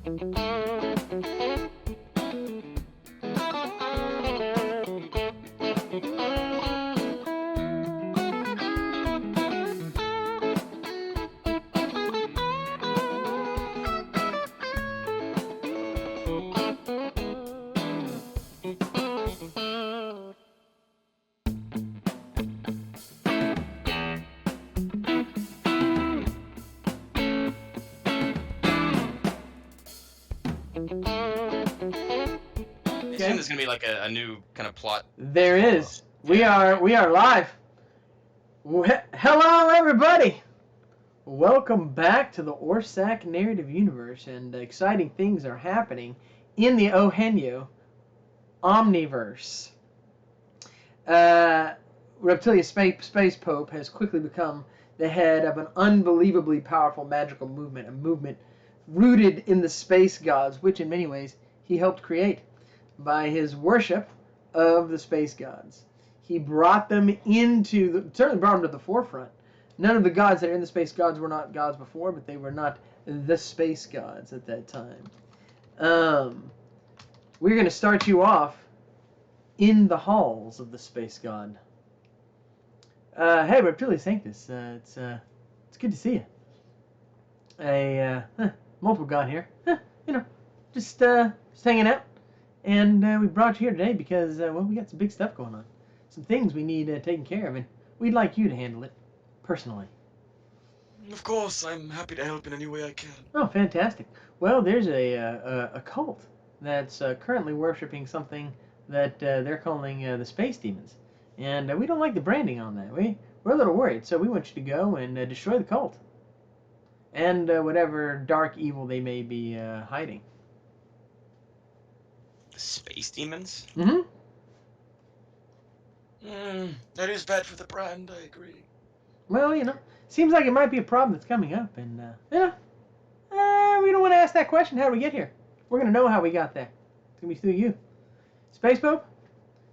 There's gonna be like a new kind of plot. There is. We are live. Hello, everybody. Welcome back to the Orsak narrative universe, and exciting things are happening in the ONU Omniverse. Reptilius Space Pope has quickly become the head of an unbelievably powerful magical movement, a movement rooted in the space gods, which in many ways he helped create by his worship of the space gods. He brought them certainly brought them to the forefront. None of the gods that are in the space gods were not gods before, but they were not the space gods at that time. We're going to start you off in the halls of the space god. Hey, Reptilius Sanctus, it's good to see you. Multiple god here. Just hanging out. And we brought you here today because, we got some big stuff going on. Some things we need taken care of, and we'd like you to handle it, personally. Of course, I'm happy to help in any way I can. Oh, fantastic. Well, there's a cult that's currently worshipping something that they're calling the space demons. And we don't like the branding on that. We're a little worried, so we want you to go and destroy the cult. And whatever dark evil they may be hiding. Space demons? Mm-hmm. That is bad for the brand, I agree. Well, seems like it might be a problem that's coming up, and, we don't want to ask that question, how did we get here? We're going to know how we got there. It's going to be through you. Space Pope,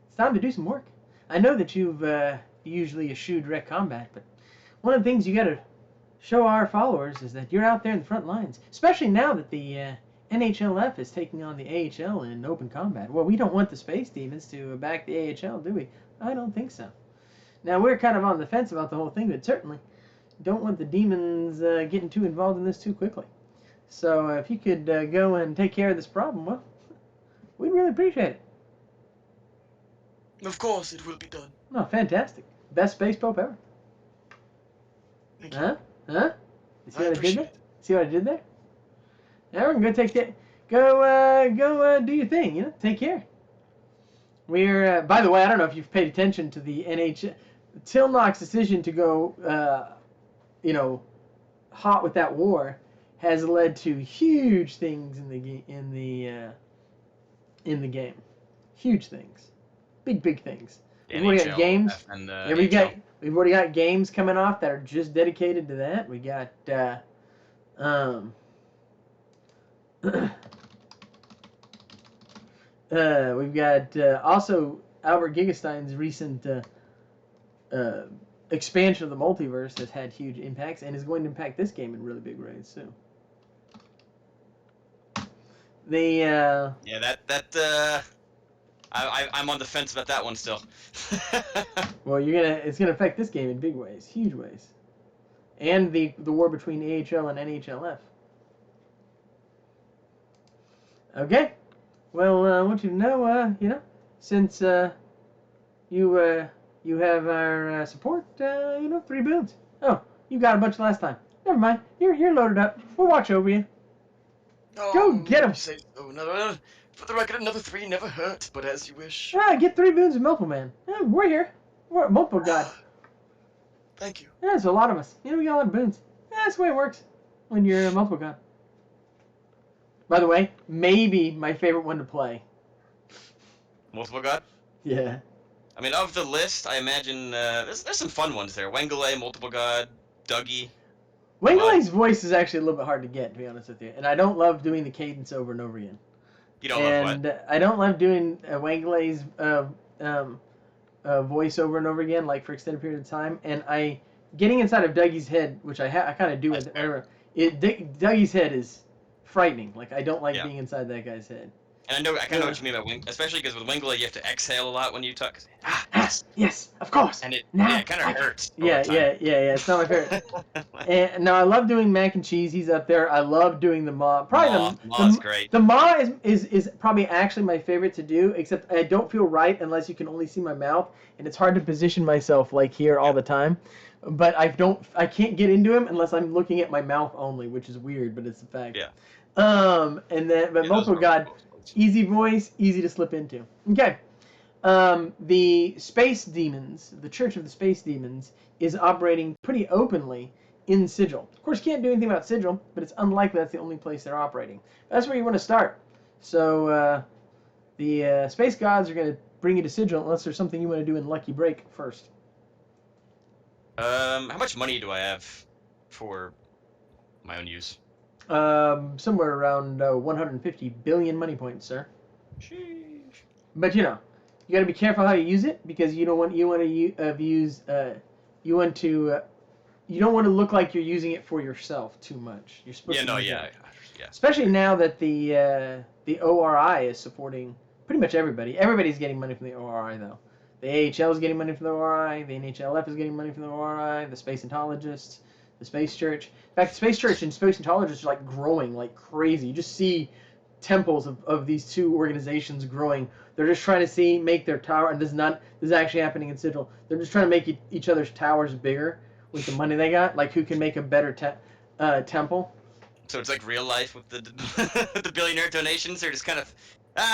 it's time to do some work. I know that you've usually eschewed direct combat, but one of the things you got to show our followers is that you're out there in the front lines, especially now that the NHLF is taking on the AHL in open combat. Well, we don't want the space demons to back the AHL, do we? I don't think so. Now, we're kind of on the fence about the whole thing, but certainly don't want the demons getting too involved in this too quickly. So if you could go and take care of this problem, well, we'd really appreciate it. Of course, it will be done. Oh, fantastic. Best Space Pope ever. Thank you. Huh? You see what I did there? it. See what I did there? Now we're gonna go take that. Go do your thing. Take care. We're by the way, I don't know if you've paid attention to the NHL. Tilnock's decision to go, hot with that war, has led to huge things in the game. Huge things, big things. We've already got games. And, we've already got games coming off that are just dedicated to that. We got we've got also Albert Gigastein's recent expansion of the multiverse has had huge impacts and is going to impact this game in really big ways too. I'm on the fence about that one still. Well, it's gonna affect this game in big ways, huge ways, and the war between AHL and NHLF. Okay, well, I want you to know, since you have our support, 3 boons. Oh, you got a bunch last time. Never mind, you're loaded up. We'll watch over you. Go get 'em. No. For the record, another 3 never hurt, but as you wish. Get 3 boons of multiple man. Yeah, we're here. We're a multiple god. Thank you. Yeah, there's a lot of us. We got a lot of boons. Yeah, that's the way it works when you're a multiple god. By the way, maybe my favorite one to play. Multiple god? Yeah. I mean, of the list, I imagine there's some fun ones there. Wengele, multiple god, Dougie. Wengele's voice is actually a little bit hard to get, to be honest with you, and I don't love doing the cadence over and over again. You don't love what? And I don't love doing Wengele's voice over and over again, like for extended period of time. And getting inside of Dougie's head, which I kind of do with whatever. Dougie's head is frightening. Like I don't like Yeah. being inside that guy's head. And I kind of know what you mean by wing, especially because with Wingula you have to exhale a lot when you talk. Yes. Yes, of course. And it Now, kind of hurts. Yeah, over time. yeah. It's not my favorite. And now I love doing mac and cheese. He's up there. I love doing the maw. Probably Maw's great. The maw is probably actually my favorite to do. Except I don't feel right unless you can only see my mouth, and it's hard to position myself like here all the time. But I can't get into him unless I'm looking at my mouth only, which is weird, but it's a fact. Yeah. But multiple god, easy voice, easy to slip into. Okay. The space demons, the Church of the Space Demons, is operating pretty openly in Sigil. Of course, you can't do anything about Sigil, but it's unlikely that's the only place they're operating. That's where you want to start. So the Space Gods are going to bring you to Sigil unless there's something you want to do in Lucky Break first. How much money do I have for my own use? Somewhere around 150 billion money points, sir. Sheesh. But you got to be careful how you use it because you don't want to look like you're using it for yourself too much. You're supposed to. Yeah. Especially now that the ORI is supporting pretty much everybody. Everybody's getting money from the ORI though. The AHL is getting money from the ORI. The NHLF is getting money from the ORI. The Spacentologists, the Space Church. In fact, the Space Church and Spacentologists are like growing like crazy. You just see temples of these two organizations growing. They're just trying to make their tower, and this is actually happening in Sigil. They're just trying to make each other's towers bigger with the money they got. Like who can make a better temple. So it's like real life with the the billionaire donations. They're just kind of,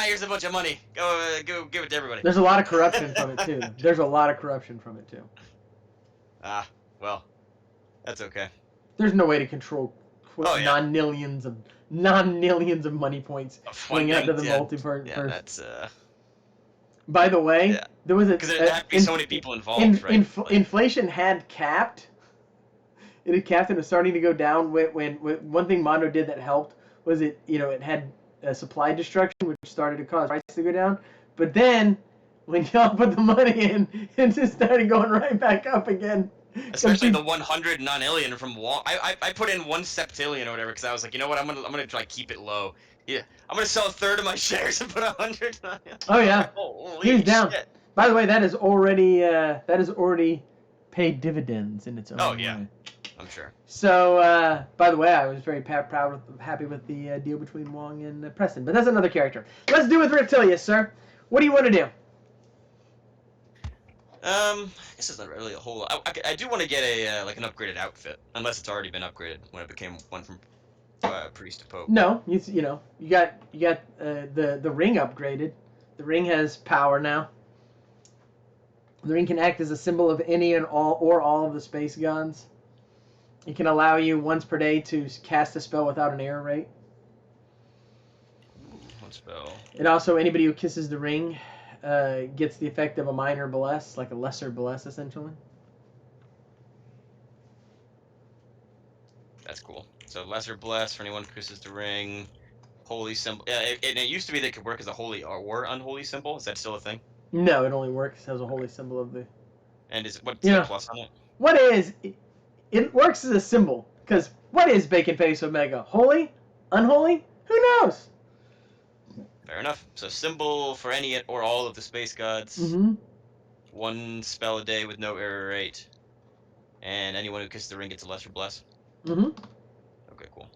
here's a bunch of money. Go give it to everybody. There's a lot of corruption from it too. Well, that's okay. There's no way to control non-millions of money points going out to the multiverse. Yeah, that's By the way, there was because there have to be so many people involved, right? Inflation had capped. It had capped and it was starting to go down. When one thing Mondo did that helped was it had supply destruction, which started to cause prices to go down. But then when y'all put the money in, it just started going right back up again. Especially the 100 non-alien from Wong. I put in 1 septillion or whatever because I was like, you know what, I'm gonna try to keep it low. Yeah, I'm gonna sell a third of my shares and put 100 non-alien. Oh yeah, he's down. Shit. By the way, that is already paid dividends in its own way. I'm sure. So, by the way, I was very happy with the deal between Wong and Preston, but that's another character. Let's do with Reptilius, sir. What do you want to do? This is not really a whole lot. I do want to get a like an upgraded outfit, unless it's already been upgraded when it became one from priest to pope. No, you got the ring upgraded. The ring has power now. The ring can act as a symbol of any and all of the space gods. It can allow you once per day to cast a spell without an error rate. One spell. And also, anybody who kisses the ring gets the effect of a minor bless, like a lesser bless, essentially. That's cool. So lesser bless for anyone who kisses the ring. Holy symbol. Yeah, it used to be that it could work as a holy or unholy symbol. Is that still a thing? No, it only works as a holy symbol of the. And what's the plus on it? What is? It works as a symbol because what is Bacon Face Omega? Holy? Unholy? Who knows? Fair enough. So symbol for any or all of the space gods. Mm-hmm. 1 spell a day with no error rate. And anyone who kisses the ring gets a lesser bless. Mm-hmm. Okay, cool.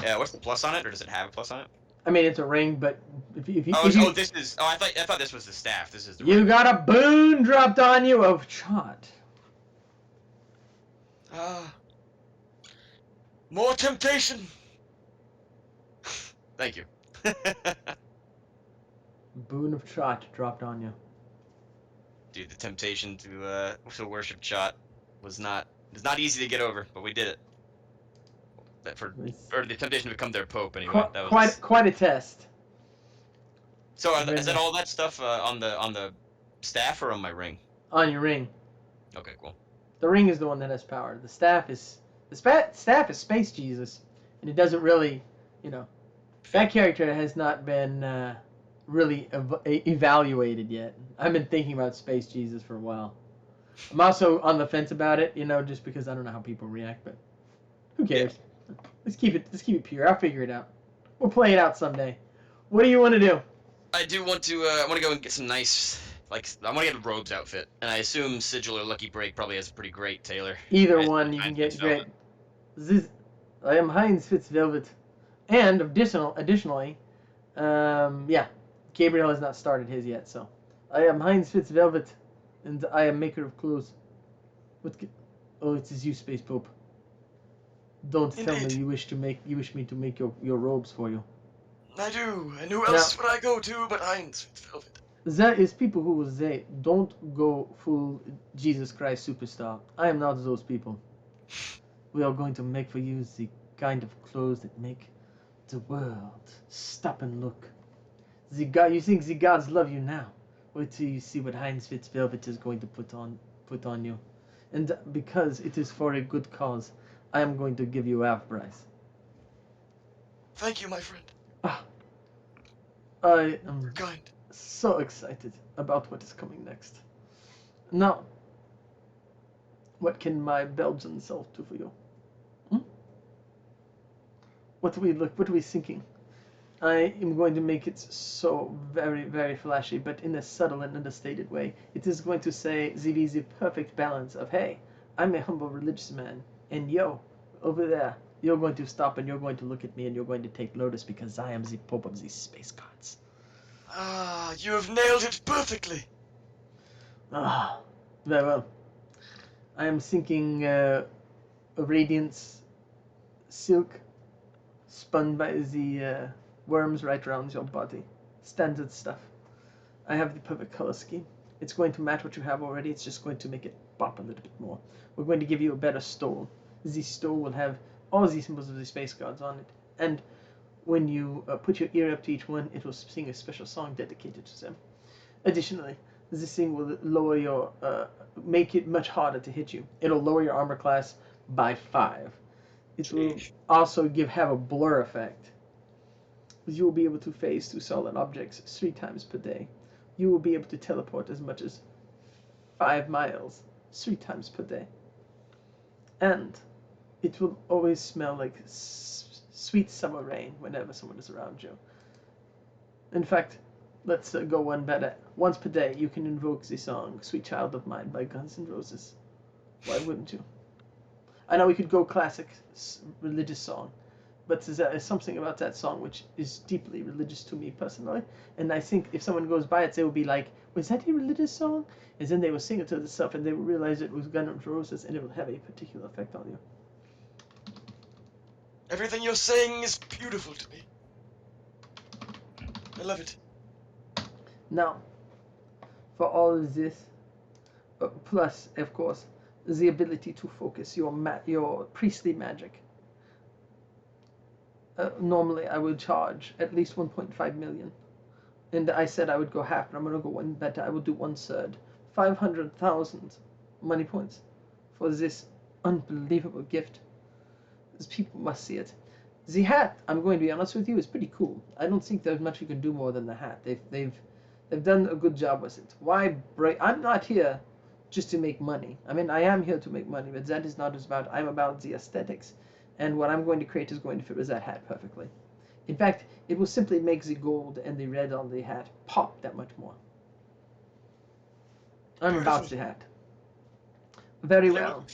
Yeah, what's the plus on it, or does it have a plus on it? I mean, it's a ring, but if you this is. Oh, I thought this was the staff. This is the. You ring. got a boon dropped on you of Chot. More temptation. Thank you. Boon of Chot dropped on you. Dude, the temptation to worship Chot was not easy to get over, but we did it. Or the temptation to become their pope anyway. That was quite a test. So is that all that stuff on the staff or on my ring? On your ring. Okay, cool. The ring is the one that has power. The staff is Space Jesus, and it doesn't really, that character has not been really evaluated yet. I've been thinking about Space Jesus for a while. I'm also on the fence about it, just because I don't know how people react, but Who cares? Let's keep it pure. I'll figure it out. We'll play it out someday. What do you want to do? I do want to. I want to go and get some nice. Like, I want to get a robes outfit, and I assume Sigil or Lucky Break probably has a pretty great tailor. Either one you can get great. This, I am Heinz Fitzvelvet. And additionally, yeah, Gabriel has not started his yet, so. I am Heinz Fitzvelvet, and I am maker of clothes. Oh, it is you, Space Pope. Don't tell me Indeed. you wish me to make your robes for you. I do. And who else would I go to but Heinz Fitzvelvet? There is people who will say, don't go full Jesus Christ superstar. I am not those people. We are going to make for you the kind of clothes that make the world stop and look. You think the gods love you now? Wait till you see what Heinz Fitzvelvet is going to put on you. And because it is for a good cause, I am going to give you half price. Thank you, my friend. I am Kind. so excited about what is coming next. Now, what can my Belgian self do for you? What are we thinking? I am going to make it so very, very flashy, but in a subtle and understated way. It is going to say the perfect balance of, hey, I'm a humble religious man, and yo, over there, you're going to stop and you're going to look at me and you're going to take notice because I am the Pope of the Space Gods. Ah, you have nailed it perfectly. Ah, very well. I am thinking a radiance silk spun by the worms right around your body. Standard stuff. I have the perfect color scheme. It's going to match what you have already. It's just going to make it pop a little bit more. We're going to give you a better stole. The stole will have all the symbols of the space gods on it. And when you put your ear up to each one, it will sing a special song dedicated to them. Additionally, this thing will lower your, make it much harder to hit you. It'll lower your armor class by 5. It will also have a blur effect. You will be able to phase through solid objects 3 times per day. You will be able to teleport as much as 5 miles 3 times per day. And it will always smell like sweet summer rain whenever someone is around you. In fact, let's go one better. Once per day, you can invoke the song Sweet Child of Mine by Guns N' Roses. Why wouldn't you? I know we could go classic religious song, but there is something about that song which is deeply religious to me personally, and I think if someone goes by it, they will be like, was that a religious song? And then they will sing it to themselves, and they will realize it was Guns N' Roses, and it will have a particular effect on you. Everything you're saying is beautiful to me. I love it. Now, for all of this, plus, of course, the ability to focus your priestly magic. Normally, I would charge at least 1.5 million. And I said I would go half, but I'm going to go one better. I will do 1/3. 500,000 money points for this unbelievable gift. These people must see it. The hat, I'm going to be honest with you, is pretty cool. I don't think there's much you can do more than the hat. They've done a good job with it. Why break? I'm not here just to make money. I mean, I am here to make money, but that is not about. I'm about the aesthetics, and what I'm going to create is going to fit with that hat perfectly. In fact, it will simply make the gold and the red on the hat pop that much more. I'm about the hat. Very well.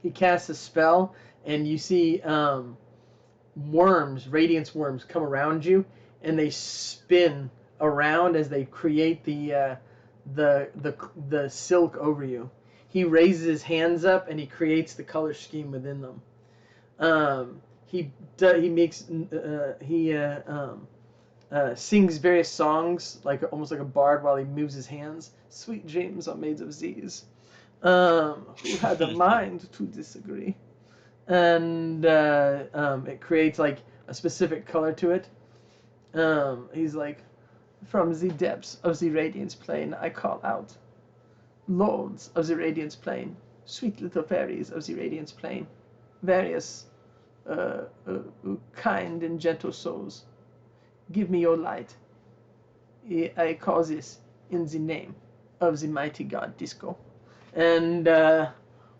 He casts a spell, and you see worms, radiance worms, come around you, and they spin around as they create the silk over you. He raises his hands up, and he creates the color scheme within them. He sings various songs, almost like a bard, while he moves his hands. Sweet dreams are made of these. Who had a mind to disagree? And it creates like a specific color to it. He's like, from the depths of the radiance plane, I call out, lords of the radiance plane, sweet little fairies of the radiance plane, various kind and gentle souls, give me your light. I call this in the name of the mighty god Disco. And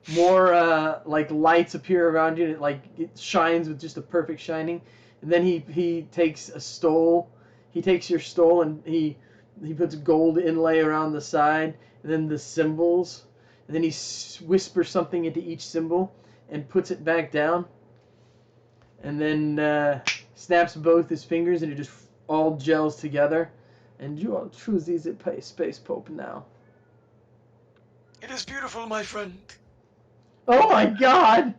more like lights appear around you, and it shines with just a perfect shining. And then he takes a stole. He takes your stole and he puts gold inlay around the side, and then the symbols. And then he whispers something into each symbol and puts it back down. And then snaps both his fingers, and it just all gels together. And you are truly the Space Pope now. It is beautiful, my friend. Oh my God!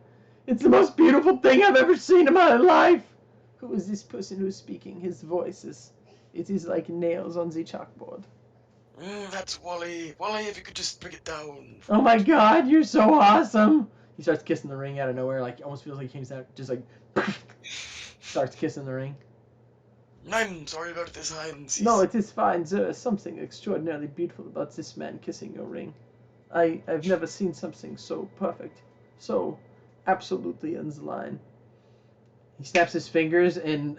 It's the most beautiful thing I've ever seen in my life! Who is this person who's speaking? His voice is like nails on the chalkboard. That's Wally. Wally, if you could just bring it down. Oh my God, you're so awesome! He starts kissing the ring out of nowhere, like almost feels like he comes out, just like starts kissing the ring. I'm sorry about this, Heinz. No, it is fine. There is something extraordinarily beautiful about this man kissing your ring. I've never seen something so perfect, so absolutely in the line. He snaps his fingers, and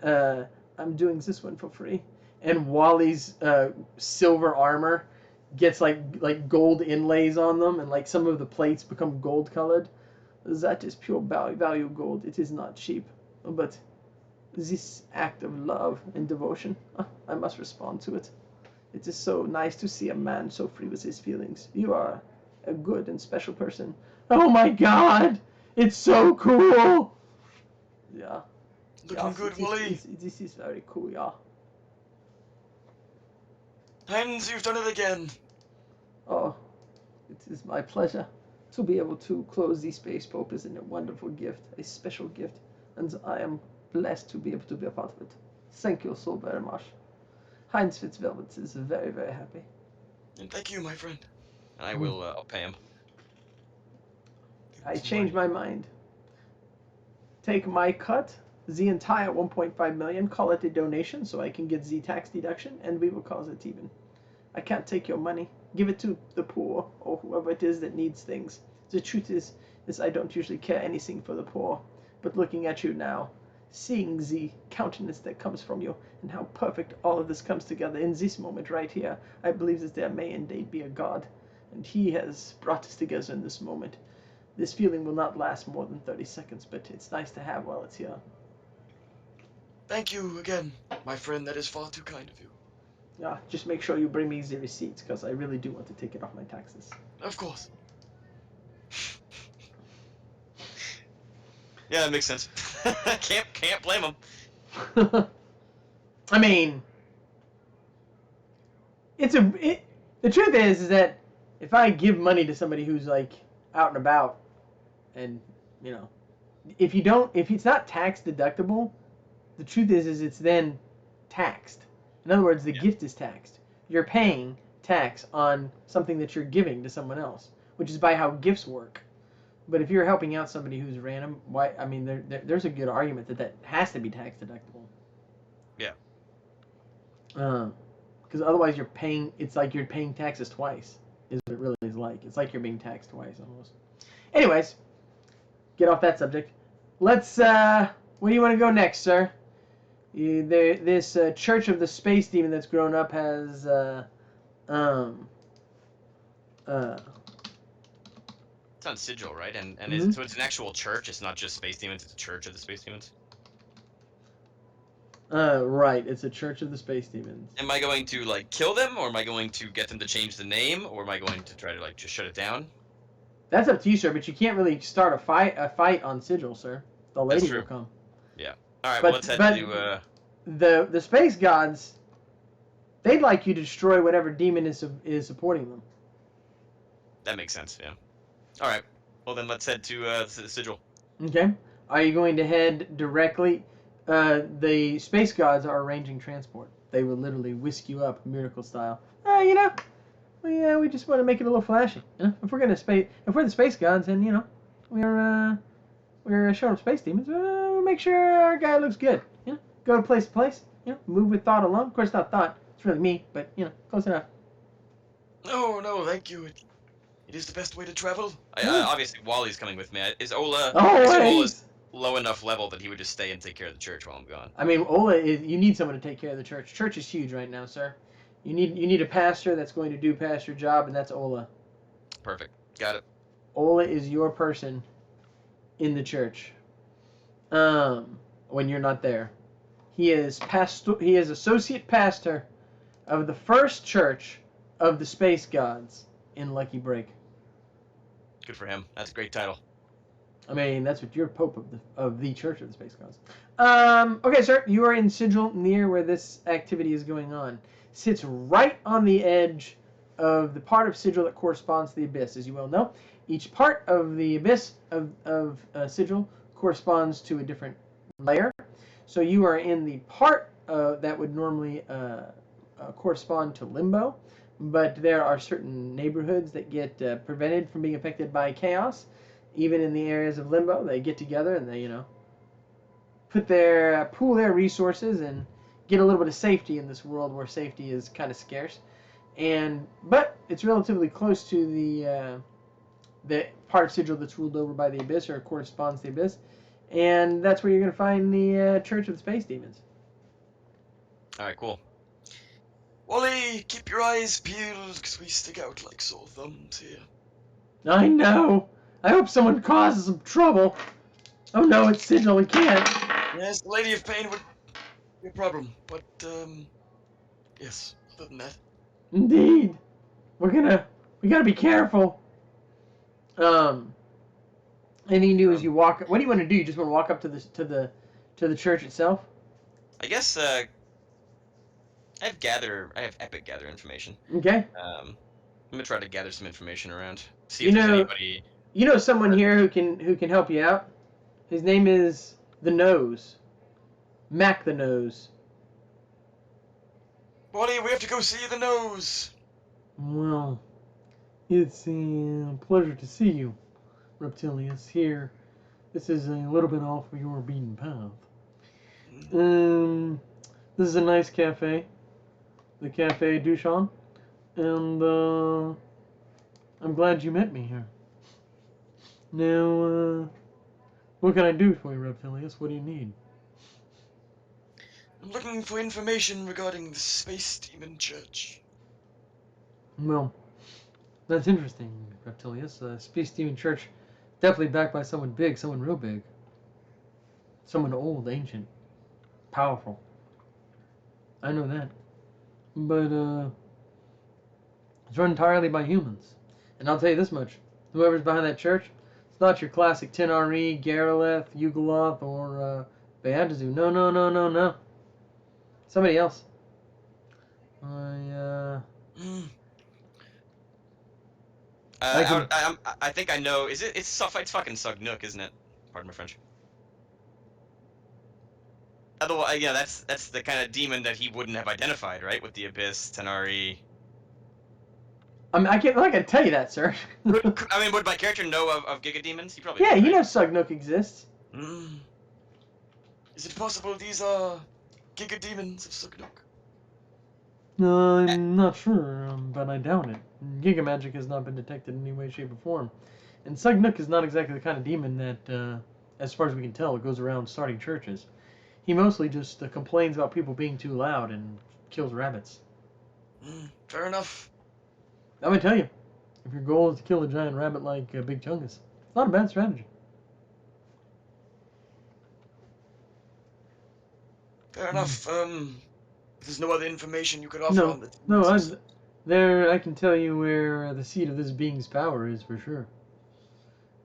I'm doing this one for free. And Wally's silver armor gets like gold inlays on them, and like some of the plates become gold colored. That is pure value gold. It is not cheap, but this act of love and devotion, I must respond to it. It is so nice to see a man so free with his feelings. You are a good and special person. Oh my God! It's so cool! Yeah. Looking good, Wally. This is very cool, yeah. Heinz, you've done it again. Oh, it is my pleasure to be able to close the Space Pope is a wonderful gift, a special gift, and I am blessed to be able to be a part of it. Thank you so very much. Heinz Fitzvelvet is very, very happy. And thank you, my friend. I will. I'll pay him. I changed my mind. Take my cut, the entire 1.5 million, call it a donation so I can get the tax deduction, and we will call it even. I can't take your money. Give it to the poor or whoever it is that needs things. The truth is I don't usually care anything for the poor, but looking at you now, seeing the countenance that comes from you and how perfect all of this comes together in this moment right here, I believe that there may indeed be a God, and he has brought us together in this moment. This feeling will not last more than 30 seconds, but it's nice to have while it's here. Thank you again, my friend. That is far too kind of you. Yeah, just make sure you bring me the receipts, because I really do want to take it off my taxes. Of course. Yeah, that makes sense. can't blame him. I mean, the truth is that if I give money to somebody who's like out and about, and you know, if it's not tax deductible, the truth is it's then taxed. In other words, the gift is taxed. You're paying tax on something that you're giving to someone else, which is by how gifts work. But if you're helping out somebody who's random, why? I mean, there's a good argument that has to be tax deductible. Yeah. Because otherwise you're paying. It's like you're paying taxes twice. Is what it really is like. It's like you're being taxed twice almost. Anyways, get off that subject. Let's. Where do you want to go next, sir? This Church of the Space Demon that's grown up has It's on Sigil, right? And Mhm. so it's an actual church. It's not just space demons. It's a church of the space demons. Right. It's a Church of the Space Demons. Am I going to like kill them, or am I going to get them to change the name, or am I going to try to like just shut it down? That's up to you, sir. But you can't really start a fight on Sigil, sir. The lady true. will come. All right. But- Well, let's head but- to. The Space Gods, they'd like you to destroy whatever demon is supporting them. That makes sense. Yeah. All right. Well, then let's head to the Sigil. Okay. Are you going to head directly? The Space Gods are arranging transport. They will literally whisk you up, miracle style. You know, we just want to make it a little flashy. You know, if we're the Space Gods, and you know, we're showing up space demons. We'll make sure our guy looks good. You know, go to place to place. You know, move with thought alone. Of course, not thought. It's really me, but you know, close enough. No, thank you. It is the best way to travel. Obviously, Wally's coming with me. Is Ola? Oh, I assume wait. Ola's low enough level that he would just stay and take care of the church while I'm gone. I mean, Ola is. You need someone to take care of the church. Church is huge right now, sir. You need a pastor that's going to do pastor job, and that's Ola. Perfect. Got it. Ola is your person in the church. When you're not there, he is associate pastor of the first church of the Space Gods in Lucky Break. Good for him. That's a great title. I mean, that's what you're Pope of the Church of the Space Gods. Okay, sir, you are in Sigil, near where this activity is going on. Sits right on the edge of the part of Sigil that corresponds to the Abyss. As you well know, each part of the Abyss of Sigil corresponds to a different layer. So you are in the part that would normally correspond to Limbo, but there are certain neighborhoods that get prevented from being affected by chaos. Even in the areas of Limbo, they get together and they, pool their resources and get a little bit of safety in this world where safety is kind of scarce. But it's relatively close to the part of Sigil that's ruled over by the Abyss, or corresponds to the Abyss, and that's where you're going to find the Church of the Space Demons. All right, cool. Wally, keep your eyes peeled, because we stick out like sore thumbs here. I know. I hope someone causes some trouble. Oh no, it's Sigil again. Yes, the Lady of Pain would be a problem, but, yes, other than that. Indeed. We gotta be careful. Anything you do is you walk. What do you want to do? You just want to walk up to the church itself? I guess I have epic gather information. Okay. I'm gonna try to gather some information around. See You if there's know- anybody. You know someone here who can help you out. His name is the Nose. Mac the Nose. Wally, we have to go see the nose. Well, it's a pleasure to see you, Reptilius. Here, this is a little bit off your beaten path. This is a nice cafe, the Cafe Duchamp, and I'm glad you met me here. Now, what can I do for you, Reptilius? What do you need? I'm looking for information regarding the Space Demon Church. Well, that's interesting, Reptilius. Space Demon Church, definitely backed by someone big, someone real big. Someone old, ancient, powerful. I know that. But, it's run entirely by humans. And I'll tell you this much. Whoever's behind that church, it's not your classic Tenari, Garaleth, Yugoloth, or, Beatazu. No. Somebody else. I think I know. It's fucking Sugnuk, isn't it? Pardon my French. Otherwise, yeah, that's the kind of demon that he wouldn't have identified, right? With the Abyss, Tenari. I'm not gonna tell you that, sir. Would my character know of Giga Demons? He probably Yeah, would, you know right? Sugnuk exists. Is it possible these are Giga Demons of Sugnuk? I'm not sure, but I doubt it. Giga magic has not been detected in any way, shape, or form. And Sugnuk is not exactly the kind of demon that, as far as we can tell, goes around starting churches. He mostly just complains about people being too loud and kills rabbits. Fair enough. I'm gonna tell you, if your goal is to kill a giant rabbit like Big Chungus, it's not a bad strategy. Fair enough. There's no other information you could offer on the I can tell you where the seat of this being's power is for sure.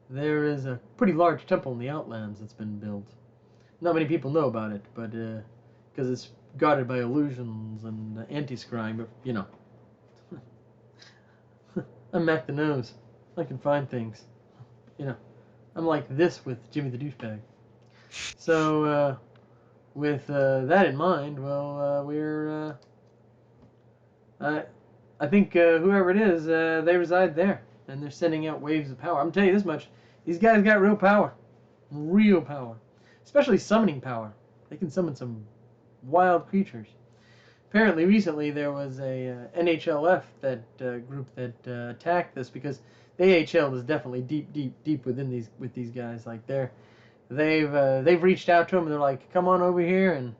There is a pretty large temple in the Outlands that's been built. Not many people know about it, but because it's guarded by illusions and anti-scrying, but you know. I'm Mac the Nose. I can find things. You know, I'm like this with Jimmy the Douchebag. So, with that in mind, well, I think whoever it is, they reside there, and they're sending out waves of power. I'm telling you this much: these guys got real power, especially summoning power. They can summon some wild creatures. Apparently, recently there was a NHLF group that attacked this because the AHL is definitely deep with these guys. Like they've reached out to them and they're like, "Come on over here and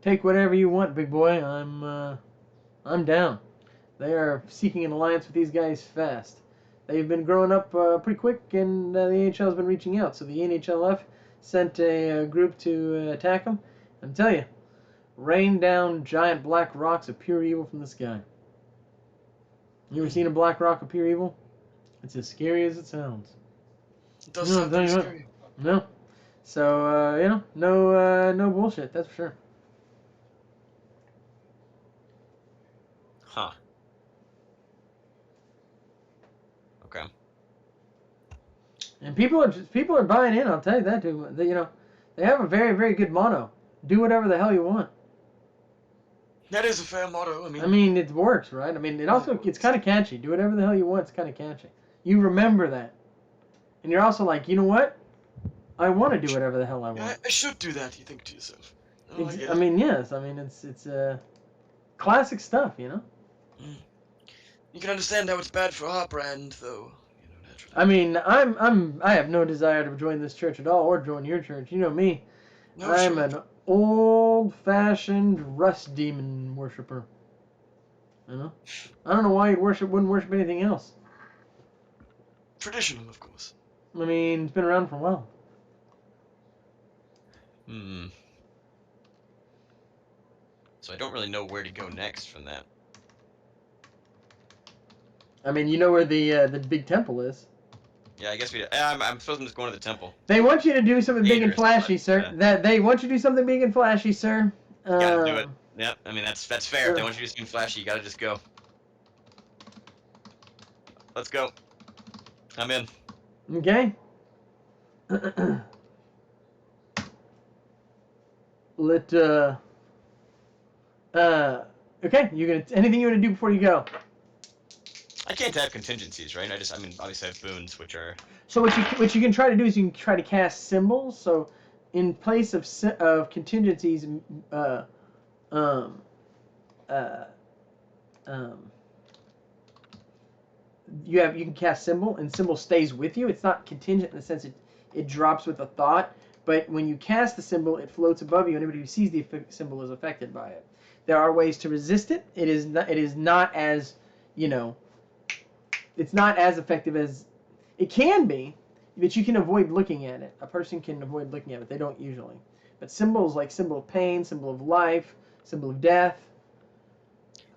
take whatever you want, big boy. I'm down." They are seeking an alliance with these guys fast. they've been growing up pretty quick, and the AHL's been reaching out. So the NHLF sent a group to attack them. I'm telling you, rain down giant black rocks of pure evil from the sky. You ever seen a black rock of pure evil? It's as scary as it sounds. It does No, sound pretty tell you scary. No. So, no bullshit, that's for sure. Huh. Okay. And people are buying in, I'll tell you that, too. They have a very, very good motto. Do whatever the hell you want. That is a fair motto. I mean, it works, right? I mean, it's kind of catchy. Do whatever the hell you want. It's kind of catchy. You remember that. And you're also like, you know what? I want to do whatever the hell I want. I should do that, you think to yourself. Oh, I get I it. mean, yes. I mean, it's classic stuff, you know? You can understand how it's bad for our brand, though. Naturally. I mean, I have no desire to join this church at all or join your church. You know me. No, I'm sure. an old-fashioned rust demon worshiper. You know? I don't know why wouldn't worship anything else. Traditional, of course. I mean, it's been around for a while. So I don't really know where to go next from that. I mean, you know where the big temple is. Yeah, I guess I'm supposed to just going to the temple. They want you to do something big and Dangerous, flashy, but, sir. That they want you to do something big and flashy, sir. You gotta do it. Yep. I mean, that's fair. If they want you to do something flashy, you gotta just go. Let's go. I'm in. Okay. Okay. Anything you want to do before you go? I can't have contingencies, right? I mean, obviously I have boons, which are... So what you can try to do is you can try to cast symbols. So in place of contingencies, you can cast symbol, and symbol stays with you. It's not contingent in the sense it drops with a thought, but when you cast the symbol, it floats above you. Anybody who sees the symbol is affected by it. There are ways to resist it. It is not as, it's not as effective as it can be, but you can avoid looking at it. A person can avoid looking at it. They don't usually. But symbols like symbol of pain, symbol of life, symbol of death.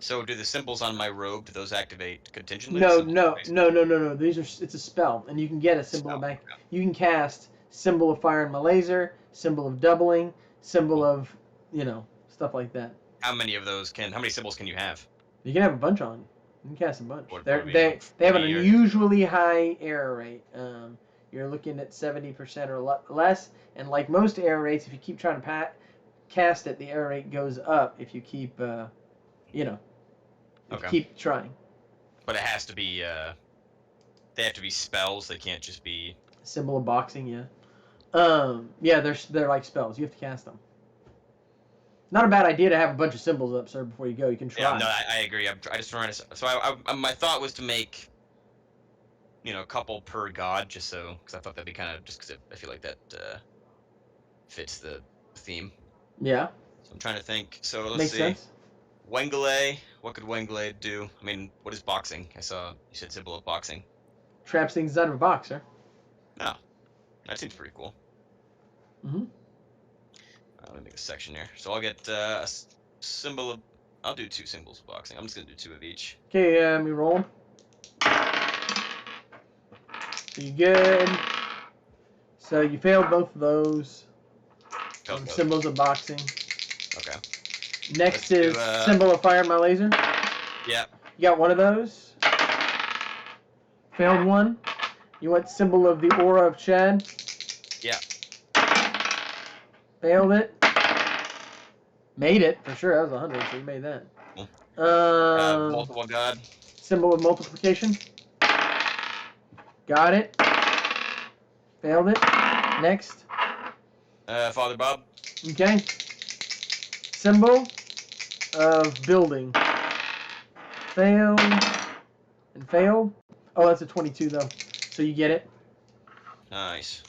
So do the symbols on my robe, do those activate contingently? No. It's a spell, and you can get a symbol of back. Okay. You can cast symbol of fire in my laser, symbol of doubling, symbol of, stuff like that. How many symbols can you have? You can have a bunch on. You can cast a bunch. What They would it be, they have an 40 or- unusually high error rate. You're looking at 70% or less, and like most error rates, if you keep trying to cast it, the error rate goes up if you keep, if you keep trying. But it has to be, they have to be spells, they can't just be... Symbol of boxing, yeah. Yeah, they're like spells. You have to cast them. Not a bad idea to have a bunch of symbols up, sir, before you go. You can try. Yeah, no, I agree. I just trying to... So my thought was to make, a couple per god, just so... Because I thought that'd be kind of... Just because I feel like that fits the theme. Yeah. So I'm trying to think. So let's Makes see. sense. Wengele, what could Wengele do? I mean, what is boxing? I saw you said symbol of boxing. Traps things out of a box, sir. No, that seems pretty cool. Mm-hmm. Let me make a section here. So I'll get a symbol of... I'll do 2 symbols of boxing. I'm just going to do 2 of each. Okay, let me roll 'em. You good. So you failed both of those. Failed both. Symbols of boxing. Okay. Next Let's is do, symbol of fire in my laser. Yeah. You got one of those. Failed one. You want symbol of the aura of Chad. Yeah. Failed it. Made it, for sure. That was 100, so you made that. Cool. Multiple god. Symbol of multiplication. Got it. Failed it. Next. Father Bob. Okay. Symbol of building. Failed. And failed. Oh, that's a 22, though. So you get it. Nice.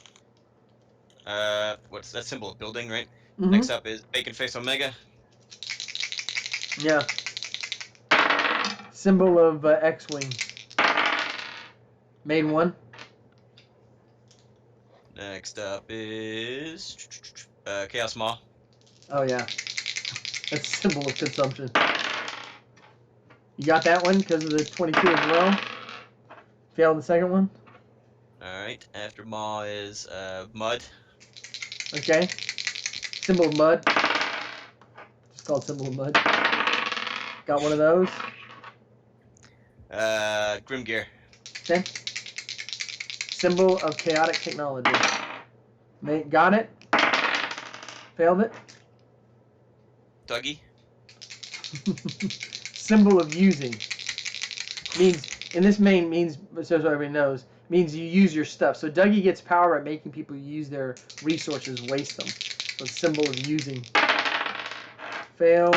What's that symbol of building, right? Mm-hmm. Next up is Bacon Face Omega. Yeah. Symbol of X-Wing. Made one. Next up is Chaos Maw. Oh yeah. That's a symbol of consumption. You got that one because of the 22 as well. Failed the second one. Alright, after Maw is Mud. Okay. Symbol of mud. Just called symbol of mud. Got one of those. Grim Gear. Okay. Symbol of chaotic technology. Got it. Failed it. Dougie. Symbol of using. Means, in this main means, so everybody knows, means you use your stuff. So Dougie gets power by making people use their resources, waste them. So it's symbol of using. Failed.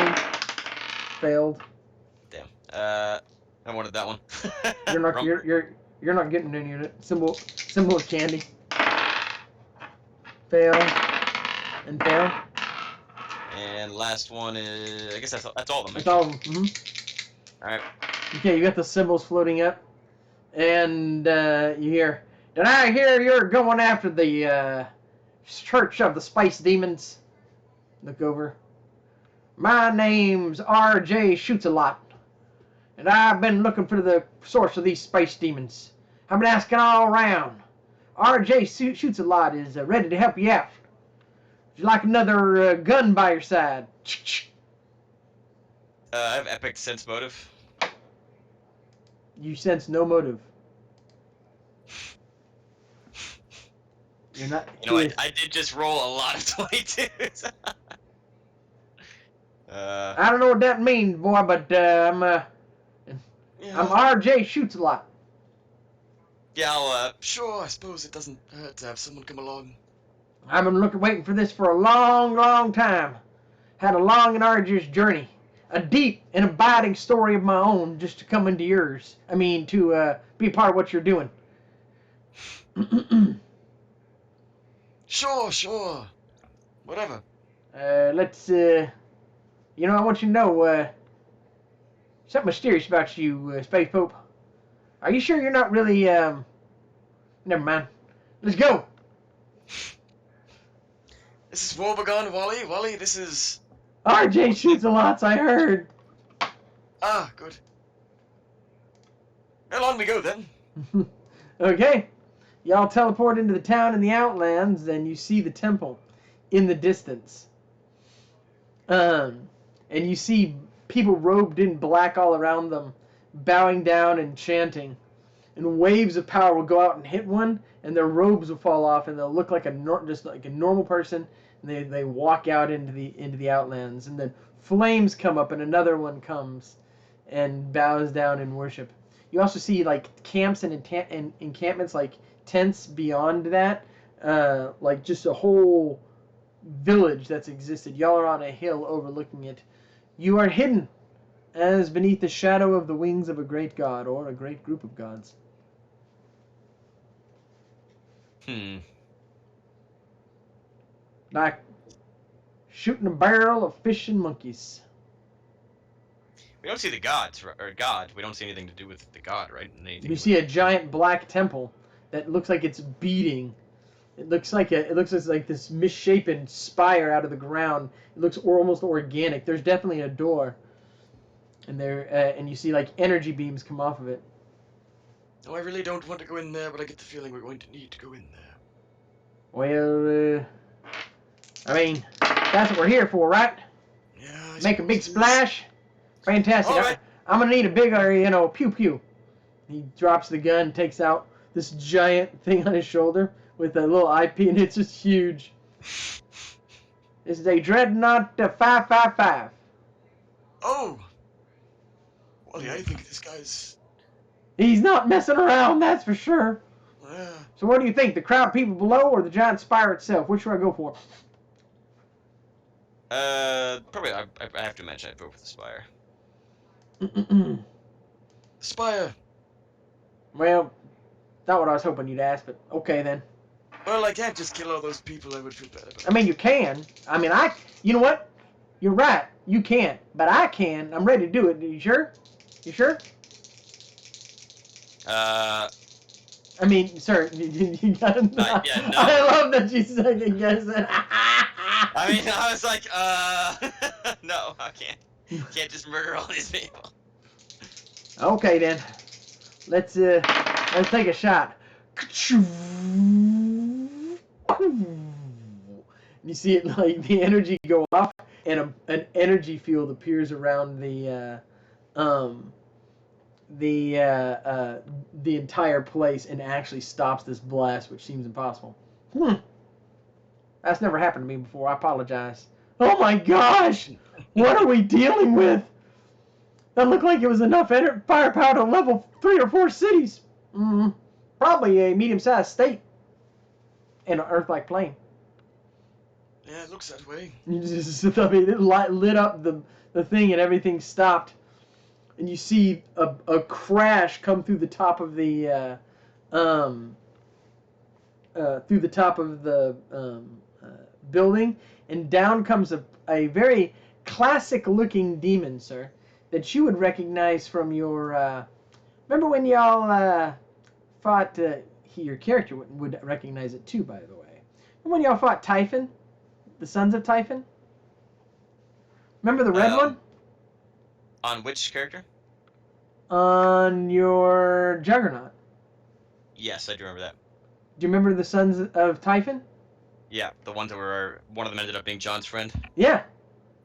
Failed. Damn. I wanted that one. You're not you're not getting any of it. Symbol of candy. Fail. And fail. And last one is, I guess that's all of them. That's all of them. Mm-hmm. Alright. Okay, you got the symbols floating up, and you hear, "Did I hear you're going after the Church of the Spice Demons?" Look over. "My name's R.J. Shoots-a-Lot, and I've been looking for the source of these space demons. I've been asking all around. R.J. Shoots-a-Lot is ready to help you out. Would you like another gun by your side?" I have Epic Sense Motive. You sense no motive. You're not. You know, I did just roll a lot of 22s. I don't know what that means, boy, but I'm R.J. Shoots-a-Lot. Yeah, I'll, Sure, I suppose it doesn't hurt to have someone come along. I've been waiting for this for a long, long time. Had a long and arduous journey. A deep and abiding story of my own just to come into yours. I mean, to be a part of what you're doing. Sure. Whatever. Let's, I want you to know, something mysterious about you, Space Pope. Are you sure you're not really, never mind. Let's go. This is Wobegon, Wally. Wally, this is... RJ Shoots-a-Lot, I heard. Ah, good. Well, on we go then. Okay. Y'all teleport into the town in the Outlands, and you see the temple in the distance. And you see people robed in black all around them, bowing down and chanting. And waves of power will go out and hit one, and their robes will fall off, and they'll look like just like a normal person. And they walk out into the Outlands, and then flames come up, and another one comes and bows down in worship. You also see like camps and encampments, like tents beyond that, like just a whole village that's existed. Y'all are on a hill overlooking it. You are hidden as beneath the shadow of the wings of a great god or a great group of gods. Like shooting a barrel of fish and monkeys. we don't see the gods, or God. We don't see anything to do with the god, right? You see a giant black temple that looks like it's beating. It looks like this misshapen spire out of the ground. It looks almost organic. There's definitely a door, and and you see like energy beams come off of it. Oh, I really don't want to go in there, but I get the feeling we're going to need to go in there. Well, I mean, that's what we're here for, right? Yeah. Make a big splash. Fantastic. All right. I'm gonna need a bigger, pew pew. He drops the gun, takes out this giant thing on his shoulder with a little eyepiece, and it's just huge. This is a Dreadnought 555. Oh! Wally, I think this guy's... He's not messing around, that's for sure. Yeah. So what do you think? The crowd people below or the giant spire itself? Which should I go for? Probably, I have to mention I'd vote for the Spire. Spire. Well, not what I was hoping you'd ask, but okay then. Well, I can't just kill all those people. I would feel better. I mean, you can. I mean, you know what? You're right. You can't. But I can. I'm ready to do it. You sure? You sure? I mean, sir, you gotta. Yeah, no. I love that you second guess it. I mean, I was like, no, I can't just murder all these people. Okay then, let's take a shot. You see it like the energy go off, and an energy field appears around the entire place and actually stops this blast, which seems impossible. That's never happened to me before. I apologize. Oh my gosh! What are we dealing with? That looked like it was enough firepower to level 3 or 4 cities. Probably a medium-sized state in an Earth-like plane. Yeah, it looks that way. You just, I mean, it lit up the thing and everything stopped. And you see a crash come through the top of the building, and down comes a very classic-looking demon, sir, that you would recognize from your. Remember when y'all fought? Your character would recognize it too, by the way. Remember when y'all fought Typhon, the Sons of Typhon? Remember the red one? On which character? On your Juggernaut. Yes, I do remember that. Do you remember the Sons of Typhon? Yeah, the ones that were one of them ended up being John's friend. Yeah.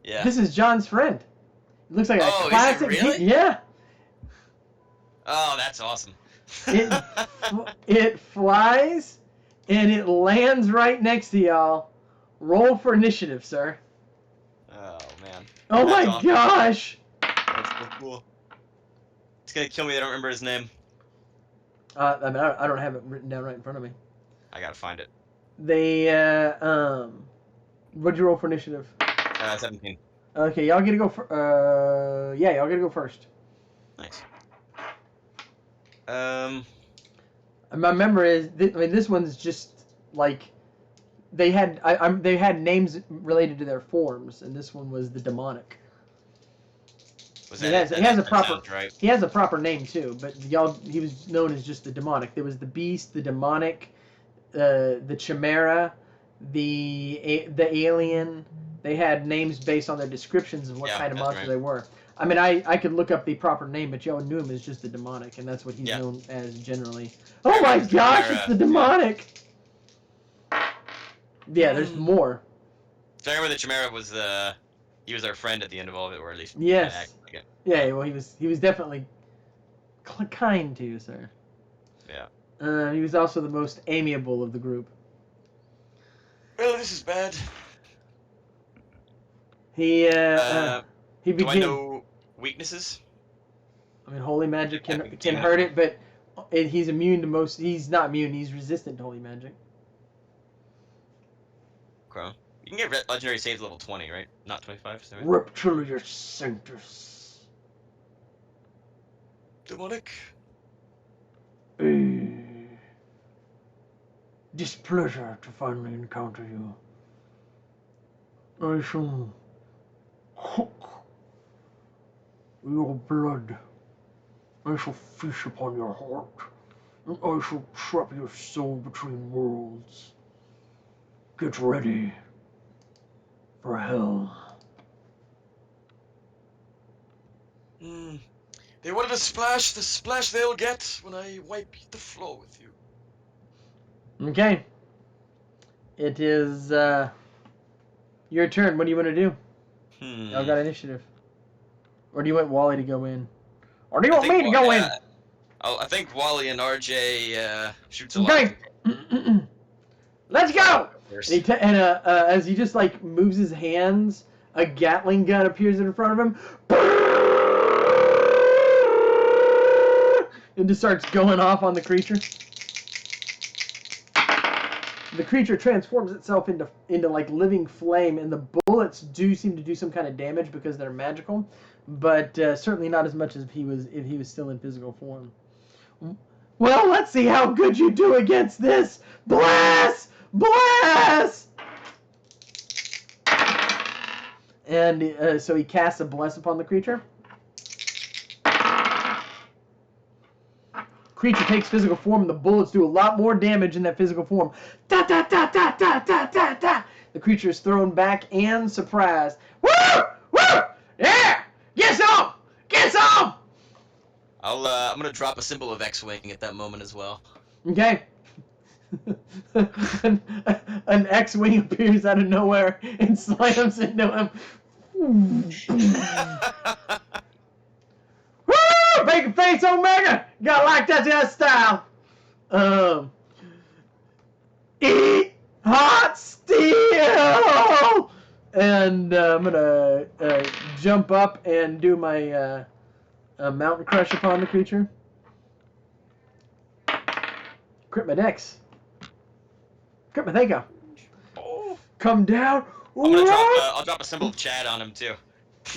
Yeah. This is John's friend. It looks like a Oh, classic. is it really? Yeah. Oh, that's awesome. It flies and it lands right next to y'all. Roll for initiative, sir. Oh man. Oh That's my awesome. gosh. That's so cool. It's gonna kill me. I don't remember his name. I mean, I don't have it written down right in front of me. I gotta find it. What'd you roll for initiative? 17. Okay, y'all get to go. Yeah, y'all get to go first. Nice. My memory is, I mean, this one's just like they had. They had names related to their forms, and this one was the demonic. Was He that has a that proper. sounds right. He has a proper name too, but he was known as just the demonic. There was the beast, the demonic, the chimera, the alien. They had names based on their descriptions of what kind of that's monster right. they were. I mean, I could look up the proper name, but y'all knew him as just the demonic, and that's what he's known as generally. Oh my gosh, it's the demonic! Yeah, there's more. So I remember the Chimera was he was our friend at the end of all of it, or at least Yes. acted like it. Yeah, well, he was definitely kind to you, sir. Yeah. He was also the most amiable of the group. Well, this is bad. He Do became. I know weaknesses? I mean, holy magic Yeah, can hurt it, but he's immune to most. He's not immune. He's resistant to holy magic. Okay. You can get legendary saves level 20, right? Not 25, is that right? Reptilius Sanctus. Demonic. Displeasure to finally encounter you. I shall hook your blood. I shall feast upon your heart, and I shall trap your soul between worlds. Get ready for hell. They wanted a splash. The splash they'll get when I wipe the floor with you. Okay. It is your turn. What do you want to do? Y'all got initiative. Or do you want Wally to go in? Or do you want me to go in? Oh, I think Wally and RJ shoots a lot. Okay. Let's go! First. And as he just like moves his hands, a Gatling gun appears in front of him. And just starts going off on the creature. The creature transforms itself into like living flame, and the bullets do seem to do some kind of damage because they're magical, but certainly not as much as if he was still in physical form. Well, let's see how good you do against this. Blast! Bless! And so he casts a bless upon the creature. creature takes physical form, and the bullets do a lot more damage in that physical form. Da da da da da da da da. The creature is thrown back and surprised. Woo! Woo! Yeah! Get some! Get some! I'm gonna drop a symbol of X-wing at that moment as well. Okay. an X-wing appears out of nowhere and slams into him. Woo! Bacon face Omega! Gotta like that style. Eat hot steel! And I'm gonna jump up and do my mountain crush upon the creature. Crit my dex. Crit my Thanko. Oh. Come down. I'll drop a symbol of Chad on him too.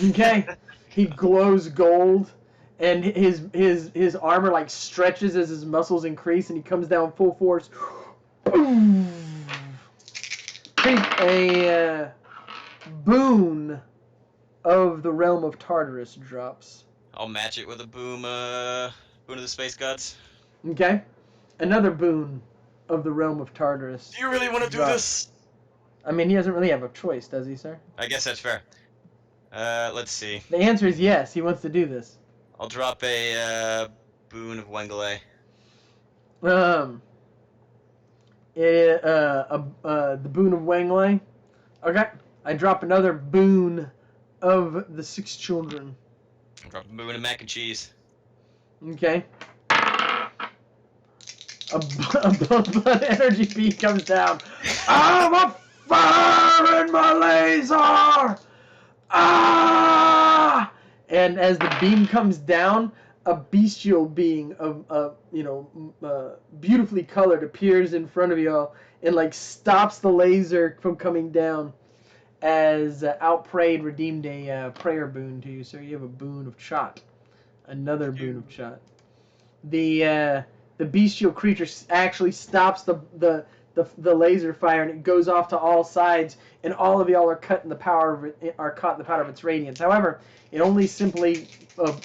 Okay. He glows gold, and his armor like stretches as his muscles increase, and he comes down full force. Boom. A boon of the realm of Tartarus drops. I'll match it with a boon of the Space Gods. Okay. Another boon of the realm of Tartarus. Do you really want to do this? I mean, he doesn't really have a choice, does he, sir? I guess that's fair. Let's see. The answer is yes. He wants to do this. I'll drop a boon of Wengele. The boon of Wangling. Okay. I drop another boon of the 6 children. I'll drop a boon of mac and cheese. Okay. A blood energy bead comes down. I'm a fire in my laser! Ah! And as the beam comes down, a bestial being of beautifully colored appears in front of y'all and like stops the laser from coming down. As Outprayed redeemed a prayer boon to you, so you have a boon of Chot. Another boon of Chot. The bestial creature actually stops the laser fire, and it goes off to all sides, and all of y'all are caught in the power of its radiance. However, it only simply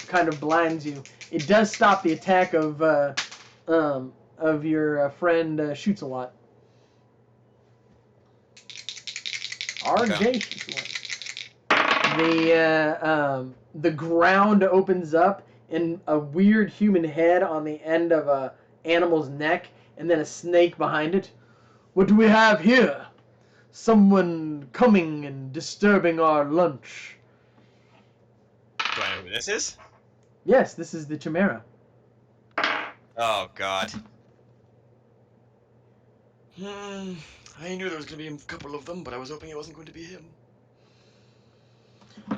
kind of blinds you. It does stop the attack of your friend Shoots a Lot. RJ Shoots a Lot. The ground opens up, and a weird human head on the end of a animal's neck, and then a snake behind it. What do we have here? Someone coming and disturbing our lunch. Do I know who this is? Yes, this is the Chimera. Oh, God. I knew there was going to be a couple of them, but I was hoping it wasn't going to be him.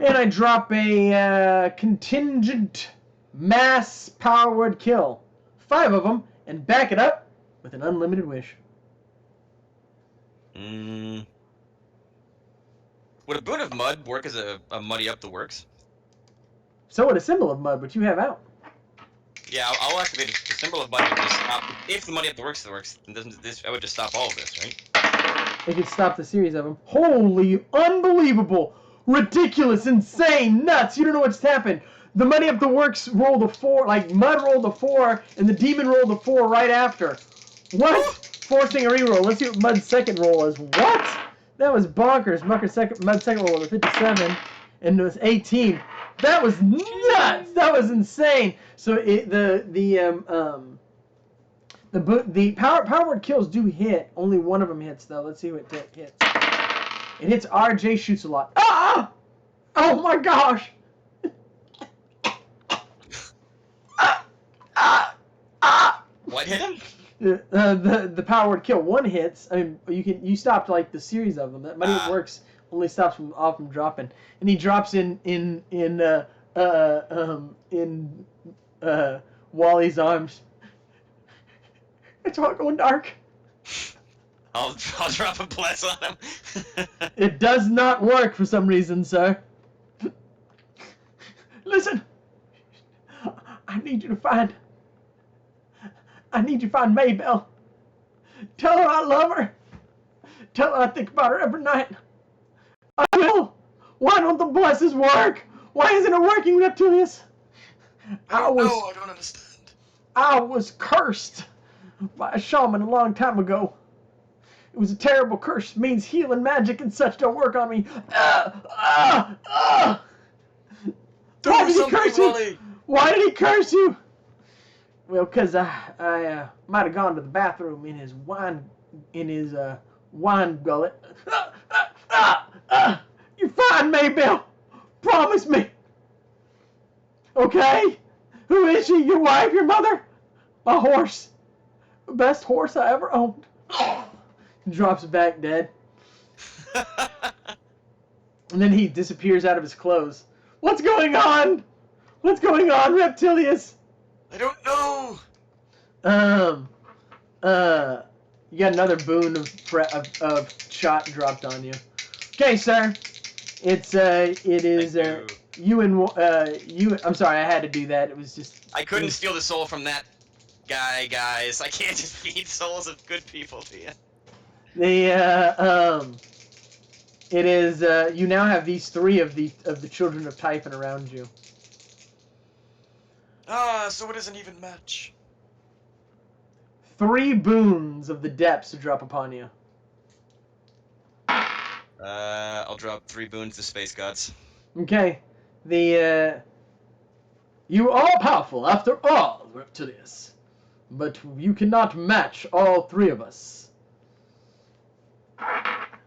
And I drop a contingent mass power word kill. 5 of them, and back it up with an unlimited wish. Would a boon of mud work as a muddy up the works? So would a symbol of mud, which you have out. Yeah, I'll activate the symbol of mud to just stop. If the muddy up the works then doesn't this? I would just stop all of this, right? It could stop the series of them. Holy, unbelievable, ridiculous, insane, nuts. You don't know what's happened. The Muddy Up the Works rolled a 4, like Mud rolled a 4, and the Demon rolled a 4 right after. What? Forcing a reroll. Let's see what Mud's second roll is. What? That was bonkers. Mud's second roll was a 57, and it was 18. That was nuts. That was insane. So the power word kills do hit. Only one of them hits though. Let's see who it hits. It hits RJ Shoots a Lot. Ah! Oh my gosh! What hit him? The power word kill 1 hits. I mean, you stopped like the series of them. That Muddy Up Works only stops from dropping, and he drops in Wally's arms. It's all going dark. I'll drop a bless on him. It does not work for some reason, sir. Listen, I need you to find Maybelle. Tell her I love her. Tell her I think about her every night. I will. Why don't the blesses work? Why isn't it working, Reptilius? I don't know. I don't understand. I was cursed by a shaman a long time ago. It was a terrible curse. It means healing magic and such don't work on me. Why did he curse you? Wally! Why did he curse you? Well, because I might have gone to the bathroom in his wine gullet. You're fine, Maybell. Promise me. Okay? Who is she? Your wife? Your mother? My horse. The best horse I ever owned. Drops back dead. And then he disappears out of his clothes. What's going on? What's going on, Reptilius? I don't know. You got another boon of shot dropped on you. Okay, sir. It is you and you. I'm sorry, I had to do that. It was just. I couldn't steal the soul from that guy, guys. I can't just feed souls of good people to you. It is you now have these 3 of the children of Typhon around you. Ah, so it is an even match. 3 boons of the depths to drop upon you. I'll drop 3 boons to Space Gods. Okay. You are all powerful after all, Reptilius. But you cannot match all 3 of us.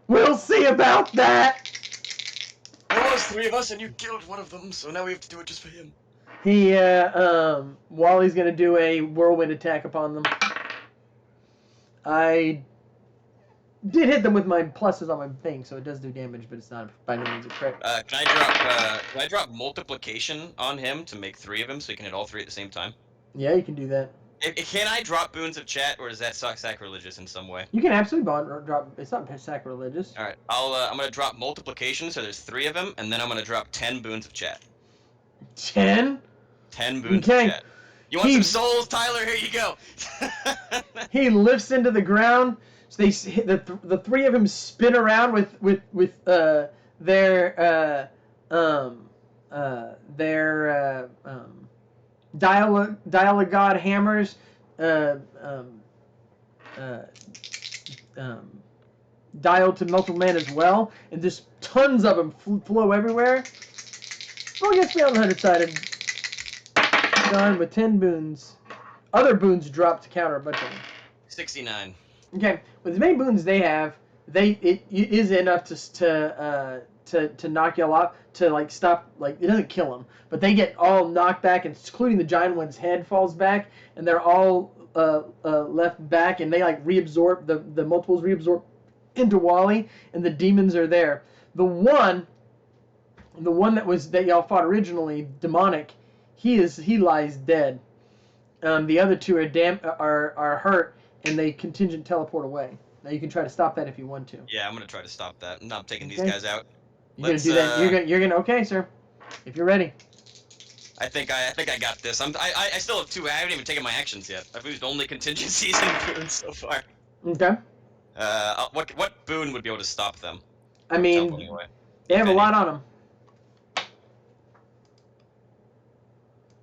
We'll see about that! There was 3 of us and you killed one of them, so now we have to do it just for him. Wally's gonna do a whirlwind attack upon them. I did hit them with my pluses on my thing, so it does do damage, but it's not by no means a crit. Can I drop multiplication on him to make 3 of him so he can hit all 3 at the same time? Yeah, you can do that. Can I drop boons of chat, or is that sacrilegious in some way? You can absolutely drop. It's not sacrilegious. All right, I'm gonna drop multiplication, so there's 3 of them, and then I'm gonna drop 10 boons of chat. 10? 10 boons Okay. of chat. You want some souls, Tyler? Here you go. He lifts into the ground. So they the 3 of them spin around with their dialogod hammers, dialed to multiple man as well, and just tons of them flow everywhere. Well, I guess we on the 100-sided. Done with 10 boons. Other boons drop to counter a bunch of them. 69. Okay, with as many boons they have, it is enough to knock y'all off, to like stop, like it doesn't kill them, but they get all knocked back, including the giant one's head falls back, and they're all left back, and they like reabsorb, the multiples reabsorb into Wally, and the demons are there. The one that y'all fought originally, demonic, he lies dead. The other 2 are hurt, and they contingent teleport away. Now you can try to stop that if you want to. Yeah, I'm gonna try to stop that. I'm not taking these guys out. You're gonna do that. You're gonna. Okay, sir. If you're ready. I think I got this. I still have 2. I haven't even taken my actions yet. I've used only contingencies and boons so far. Okay. What boon would be able to stop them? I mean, they have a lot on them.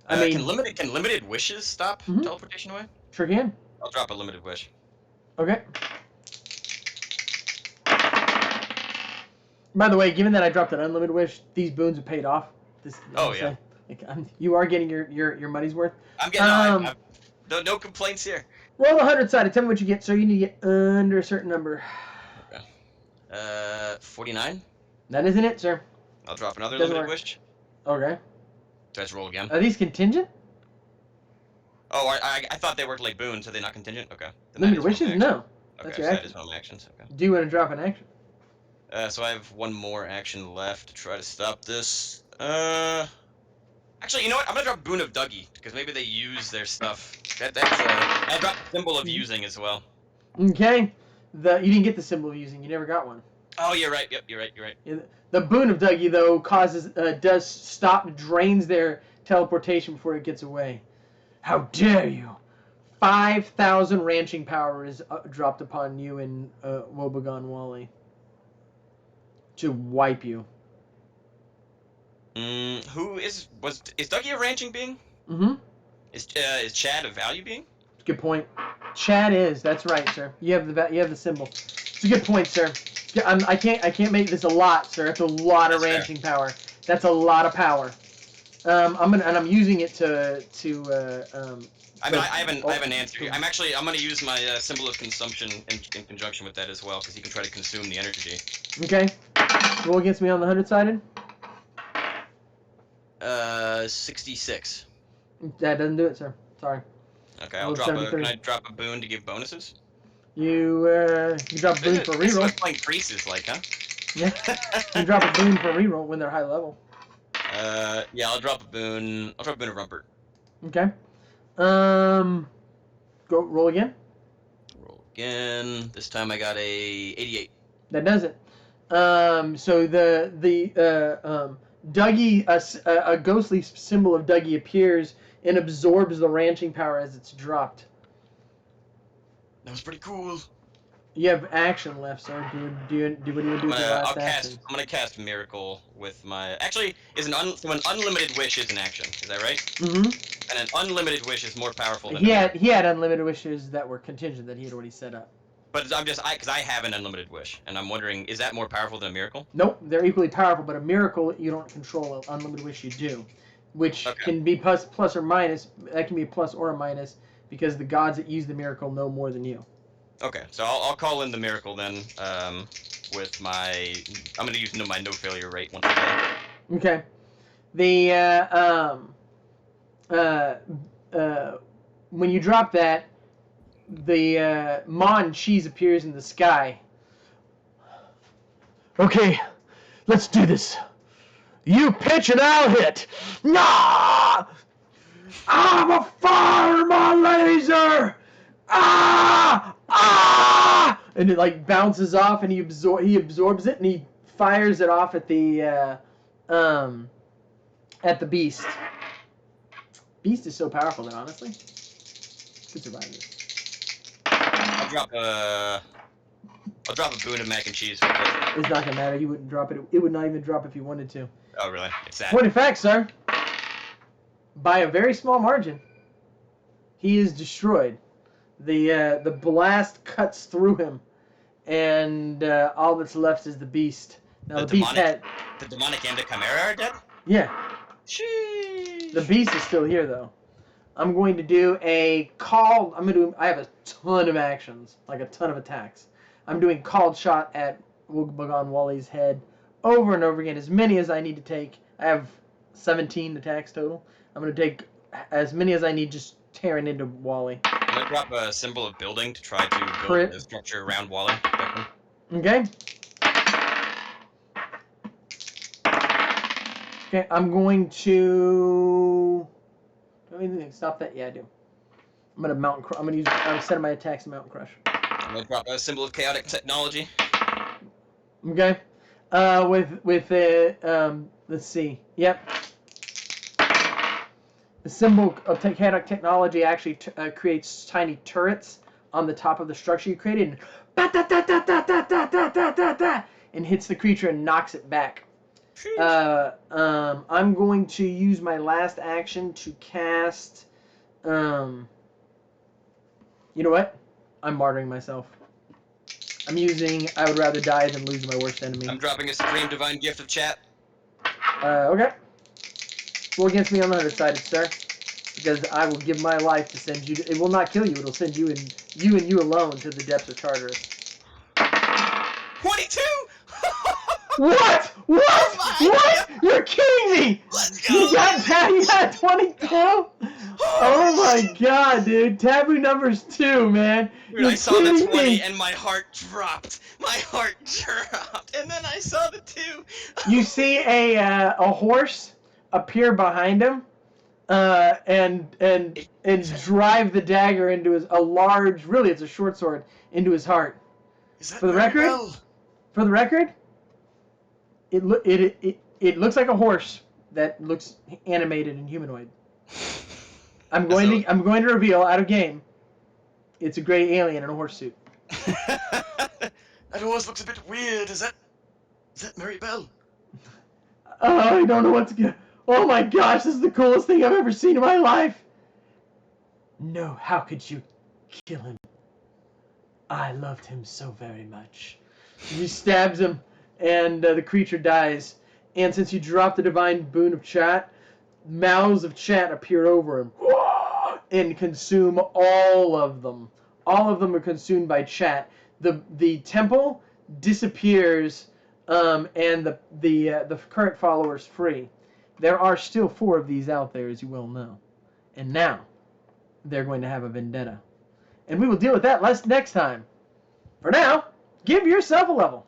Can limited wishes stop teleportation away? Sure can. I'll drop a limited wish. Okay. By the way, given that I dropped an unlimited wish, these boons are paid off. Yeah. You are getting your money's worth. I'm getting no complaints here. Roll 100-sided. Tell me what you get. So you need to get under a certain number. Okay. 49. That isn't it, sir. I'll drop another Doesn't limited work. wish. Okay. Do I just roll again? Are these contingent? Oh, I thought they worked like boons. Are they not contingent? Okay. Then Limited wishes? No. Okay, That's so your that action. is one of my actions. Okay. Do you want to drop an action? So I have 1 more action left to try to stop this. Actually, you know what? I'm gonna drop Boon of Dougie, because maybe they use their stuff. I dropped Symbol of Using as well. Okay. You didn't get the symbol of using. You never got one. Oh, you're right. Yep, you're right. Yeah, the Boon of Dougie, though, drains their teleportation before it gets away. How dare you! 5,000 ranching power is dropped upon you and Wobegon Wally to wipe you. Is Dougie a ranching being? Mm-hmm. Is Chad a value being? Good point. Chad is. That's right, sir. You have the symbol. It's a good point, sir. I can't make this a lot, sir. It's a lot of ranching power. That's a lot of power. I'm using it to. I have an answer here. I'm gonna use my symbol of consumption in conjunction with that as well, because he can try to consume the energy. Okay. Roll against me on the 100-sided. 66. That doesn't do it, sir. Sorry. Okay, I'll drop a. Can I drop a boon to give bonuses? You drop a boon for This is reroll. what playing priests is like, huh? Yeah. You drop a boon for reroll when they're high level. Yeah, I'll drop a boon. I'll drop a boon of Rumpert. Okay. Go roll again. Roll again. This time I got a 88. That does it. So the Dougie, a ghostly symbol of Dougie appears and absorbs the ranching power as it's dropped. That was pretty cool. You have action left, sir. What do you do with your last action? I'm gonna cast Miracle with my. Actually, an unlimited wish is an action. Is that right? Mm-hmm. And an unlimited wish is more powerful than. He had unlimited wishes that were contingent that he had already set up. But because I have an unlimited wish, and I'm wondering, is that more powerful than a miracle? Nope, they're equally powerful, but a miracle you don't control. An unlimited wish you do, which can be plus or minus. That can be a plus or a minus because the gods that use the miracle know more than you. Okay, so I'll call in the miracle then. With my, I'm gonna use my no failure rate once again. Okay, when you drop that, the Mon cheese appears in the sky. Okay, let's do this. You pitch and I'll hit. Nah! I'm a fire my laser! Ah! Ah! And it like bounces off, and he absorbs it, and he fires it off at the beast. Beast is so powerful that honestly, could survive this. I'll drop a boon of mac and cheese with it. It's not gonna matter. You wouldn't drop it. It would not even drop if you wanted to. Oh really? It's sad. Point of fact, sir. By a very small margin, he is destroyed. The blast cuts through him, and all that's left is the beast. Now the beast had the demonic and the chimera are dead. Yeah. Sheesh. The beast is still here though. I'm going to do a called. I have a ton of actions, like a ton of attacks. I'm doing called shot at Wugbagon Wally's head over and over again, as many as I need to take. I have 17 attacks total. I'm going to take as many as I need, just tearing into Wally. I'm going to drop a symbol of building to try to build the structure around Wally. Okay. Okay, I'm going to... Do I have anything to stop that? Yeah, I do. I'm going to I'm setting my attacks to Mountain Crush. I'm going to drop a symbol of chaotic technology. Okay. Let's see. Yep. The symbol of chaotic technology actually creates tiny turrets on the top of the structure you created, and hits the creature and knocks it back. I'm going to use my last action to cast. You know what? I'm martyring myself. I'm using I would rather die than lose my worst enemy. I'm dropping a supreme divine gift of chat. Okay. Roll against me on the other side, sir. Because I will give my life to send you. It will not kill you. It'll send you and you alone to the depths of Tartarus. 22. What? What? Oh What? God. You're kidding me! Let's go! You got 22? Oh my god, dude. Taboo numbers 2, man. Dude, I saw the 20 and my heart dropped. My heart dropped. And then I saw the 2. You see a horse appear behind him and drive the dagger into a large, really it's a short sword, into his heart. Is that For the record, it looks like a horse that looks animated and humanoid. I'm going to reveal out of game. It's a gray alien in a horse suit. That horse looks a bit weird. Is that Mary Bell? I don't know what's good. Oh my gosh, this is the coolest thing I've ever seen in my life. No, how could you kill him? I loved him so very much. He stabs him, and the creature dies. And since you dropped the divine boon of chat, mouths of chat appear over him and consume all of them. All of them are consumed by chat. The temple disappears, and the current followers free. There are still 4 of these out there, as you well know. And now, they're going to have a vendetta. And we will deal with that next time. For now, give yourself a level.